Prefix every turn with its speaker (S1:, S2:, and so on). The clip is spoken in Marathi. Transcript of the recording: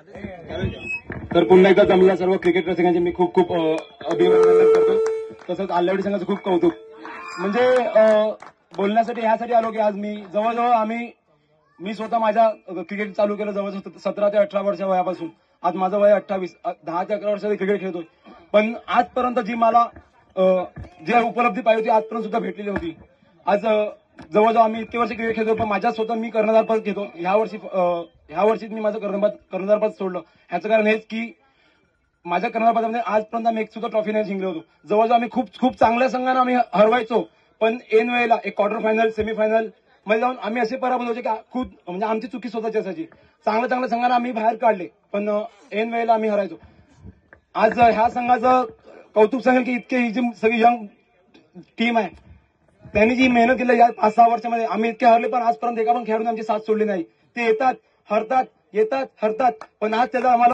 S1: तर पुन्हा एकदा जमलेल्या सर्व क्रिकेट रसिकांचे मी खूप खूप अभिनंदन करतो. तसंच आल्हावडी संघाचं खूप कौतुक. म्हणजे बोलण्यासाठी ह्यासाठी आलो की आज मी जवळजवळ मी स्वतः माझ्या क्रिकेट चालू केलं जवळजवळ 17 ते 18 वर्ष वयापासून. आज माझं वय 28, 10 ते 11 वर्षाचे क्रिकेट खेळतोय. पण आजपर्यंत जी मला जी उपलब्धी पाहिजे होती आजपर्यंत सुद्धा भेटलेली होती. आज जवळजवळ आम्ही इतके वर्ष क्रिकेट खेळतो, पण माझ्या स्वतः मी कर्णधार पद घेतो. ह्या वर्षी मी माझं कर्णधार पद सोडलं. ह्याचं कारण हेच की माझ्या कर्णधारपदामध्ये आजपर्यंत आम्ही एक सुद्धा ट्रॉफी नाही जिंकलो होतो. जवळजवळ आम्ही खूप चांगल्या संघानं आम्ही हरवायचो, पण ऐन वेळेला एक क्वार्टर फायनल, सेमीफायनल मध्ये जाऊन आम्ही असे पराभूत व्हायचे की खूप म्हणजे आमची चुकी स्वतःची असायची. चांगल्या संघांना आम्ही बाहेर काढले, पण ऐन वेळेला आम्ही हरायचो. आज ह्या संघाचं कौतुक सांगेल की इतके ही जी सगळी यंग टीम आहे, त्यांनी जी मेहनत केली या 5-6 वर्षामध्ये. आम्ही इतके हरले, पण आजपर्यंत एका पण खेळाडूने आमची साथ सोडली नाही. ते येतात, हरतात, येतात, हरतात, पण आज त्याचा आम्हाला